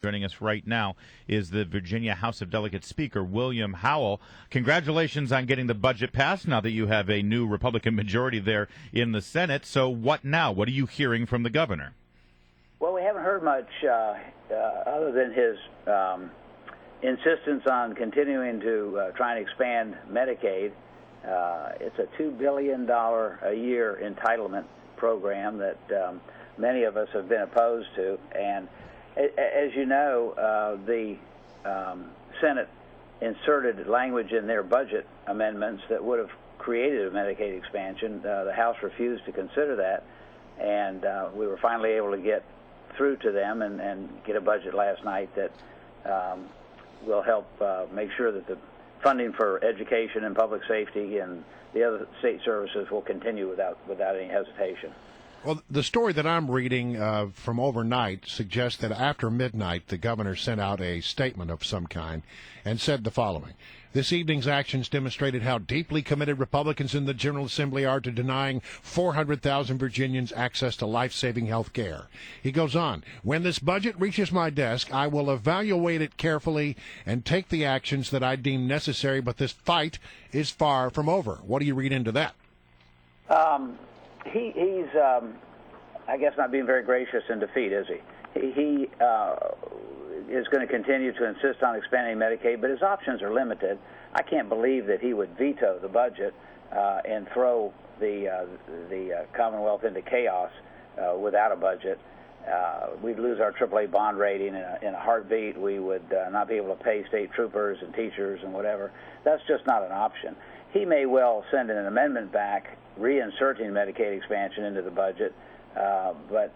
Joining us right now is the Virginia House of Delegates Speaker, William Howell. Congratulations on getting the budget passed now that you have a new Republican majority there in the Senate. So what now? What are you hearing from the governor? Well, we haven't heard much other than his insistence on continuing to try and expand Medicaid. It's a $2 billion a year entitlement program that many of us have been opposed to. And as you know, the Senate inserted language in their budget amendments that would have created a Medicaid expansion. The House refused to consider that, and we were finally able to get through to them and get a budget last night that will help make sure that the funding for education and public safety and the other state services will continue without any hesitation. Well, the story that I'm reading from overnight suggests that after midnight, the governor sent out a statement of some kind and said the following: "This evening's actions demonstrated how deeply committed Republicans in the General Assembly are to denying 400,000 Virginians access to life-saving health care." He goes on, "When this budget reaches my desk, I will evaluate it carefully and take the actions that I deem necessary, but this fight is far from over." What do you read into that? He's, I guess, not being very gracious in defeat, is he? He is going to continue to insist on expanding Medicaid, but his options are limited. I can't believe that he would veto the budget and throw the Commonwealth into chaos without a budget. We'd lose our AAA bond rating in a heartbeat. We would not be able to pay state troopers and teachers and whatever. That's just not an option. He may well send an amendment back reinserting Medicaid expansion into the budget, but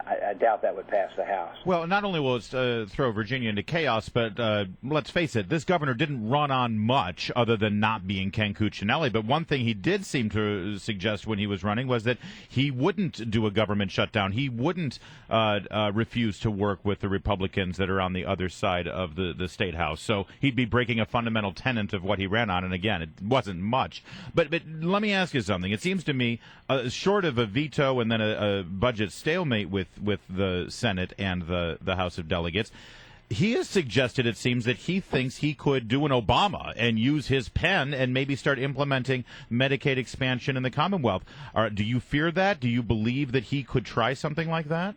I doubt that would pass the House. Well, not only will it throw Virginia into chaos, but let's face it, this governor didn't run on much other than not being Ken Cuccinelli. But one thing he did seem to suggest when he was running was that he wouldn't do a government shutdown. He wouldn't refuse to work with the Republicans that are on the other side of the State House. So he'd be breaking a fundamental tenet of what he ran on. And again, it wasn't much. But let me ask you something. It seems to me, short of a veto and then a budget stalemate with the Senate and the House of Delegates, he has suggested, it seems, that he thinks he could do an Obama and use his pen and maybe start implementing Medicaid expansion in the Commonwealth. Do you fear that? Do you believe that he could try something like that?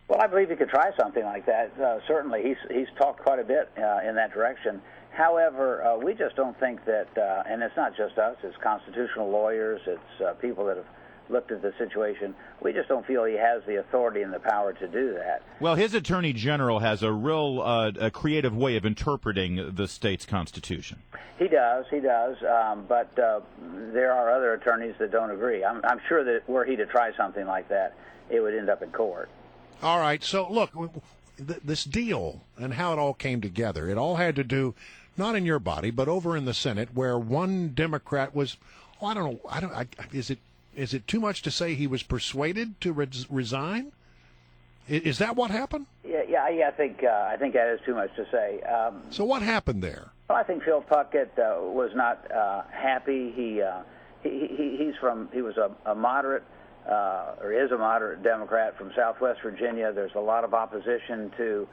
Well, I believe he could try something like that. Certainly, he's talked quite a bit in that direction. However, we just don't think that, and it's not just us, it's constitutional lawyers, it's people that have looked at the situation. We just don't feel he has the authority and the power to do that. Well, his attorney general has a real a creative way of interpreting the state's constitution. He does, but there are other attorneys that don't agree. I'm sure that were he to try something like that, it would end up in court. All right, so look, this deal and how it all came together, it all had to do, not in your body, but over in the Senate, where one Democrat was, is it too much to say he was persuaded to resign? Is that what happened? Yeah. I think that is too much to say. So what happened there? Well, I think Phil Puckett was not happy. He was a moderate, or is a moderate Democrat from Southwest Virginia. There's a lot of opposition to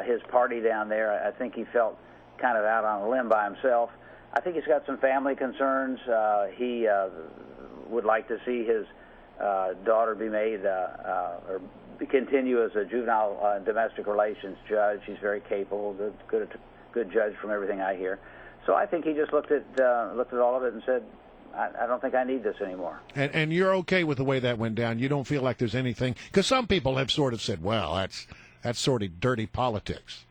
his party down there. I think he felt kind of out on a limb by himself. I think he's got some family concerns. He would like to see his daughter be made or continue as a juvenile and domestic relations judge. He's very capable, good judge from everything I hear. So I think he just looked at all of it and said, I don't think I need this anymore. And you're okay with the way that went down? You don't feel like there's anything? Because some people have sort of said, well, that's sort of dirty politics.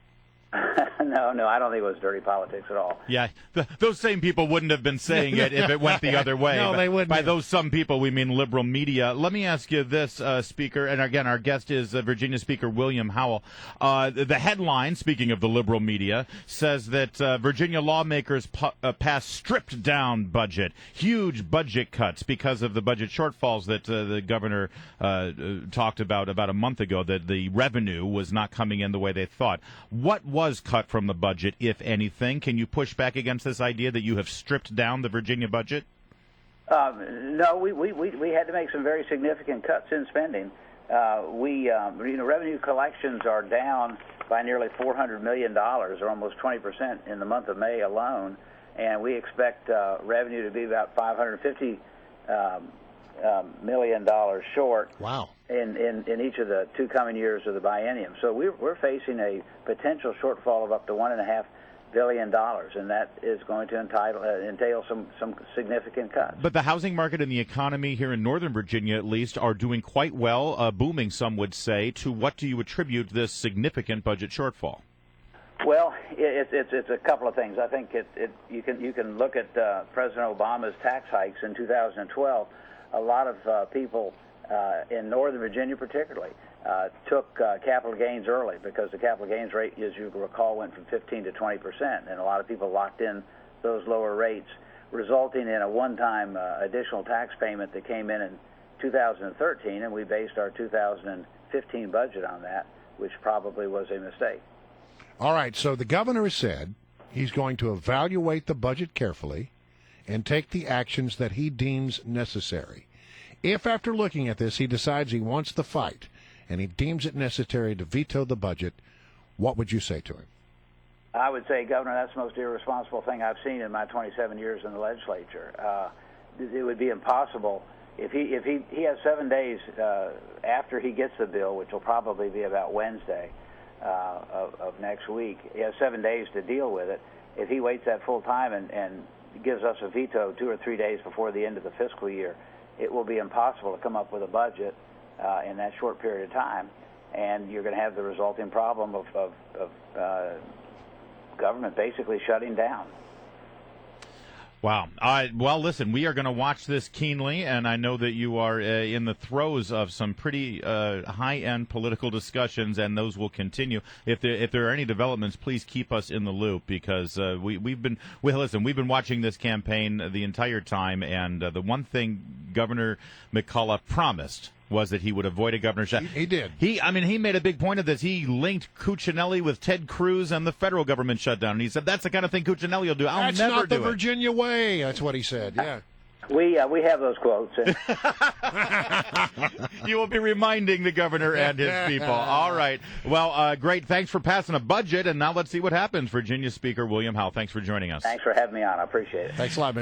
No, I don't think it was dirty politics at all. Yeah, those same people wouldn't have been saying it if it went the other way. No, they wouldn't. By those some people, we mean liberal media. Let me ask you this, Speaker, and again, our guest is Virginia Speaker William Howell. The headline, speaking of the liberal media, says that Virginia lawmakers passed stripped-down budget, huge budget cuts because of the budget shortfalls that the governor talked about a month ago, that the revenue was not coming in the way they thought. What was cut from the budget, if anything? Can you push back against this idea that you have stripped down the Virginia budget? No, we had to make some very significant cuts in spending. Revenue collections are down by nearly $400 million, or almost 20% in the month of May alone, and we expect revenue to be about $550 million short. Wow. In each of the two coming years of the biennium. So we're facing a potential shortfall of up to $1.5 billion, and that is going to entail some significant cuts. But the housing market and the economy here in Northern Virginia, at least, are doing quite well, booming, some would say. To what do you attribute this significant budget shortfall? Well, it's a couple of things. I think you can look at President Obama's tax hikes in 2012. A lot of people in Northern Virginia particularly took capital gains early, because the capital gains rate, as you recall, went from 15 to 20%, and a lot of people locked in those lower rates, resulting in a one-time additional tax payment that came in 2013, and we based our 2015 budget on that, which probably was a mistake. All right, so the governor has said he's going to evaluate the budget carefully and take the actions that he deems necessary. If after looking at this he decides he wants the fight and he deems it necessary to veto the budget, what would you say to him? I would say, Governor, that's the most irresponsible thing I've seen in my 27 years in the legislature. It would be impossible. If he has 7 days after he gets the bill, which will probably be about Wednesday of next week, he has 7 days to deal with it. If he waits that full time and gives us a veto 2 or 3 days before the end of the fiscal year, it will be impossible to come up with a budget in that short period of time, and you're going to have the resulting problem of government basically shutting down. Wow. Well, listen, we are going to watch this keenly, and I know that you are in the throes of some pretty high-end political discussions, and those will continue. If there are any developments, please keep us in the loop, because we've been watching this campaign the entire time, and the one thing Governor McCullough promised was that he would avoid a governorship. He did. He made a big point of this. He linked Cuccinelli with Ted Cruz and the federal government shutdown. And he said, that's the kind of thing Cuccinelli will do. That's never not the do it. Virginia way. That's what he said, yeah. We have those quotes. You will be reminding the governor and his people. All right. Well, great. Thanks for passing a budget. And now let's see what happens. Virginia Speaker William Howell, thanks for joining us. Thanks for having me on. I appreciate it. Thanks a lot, man.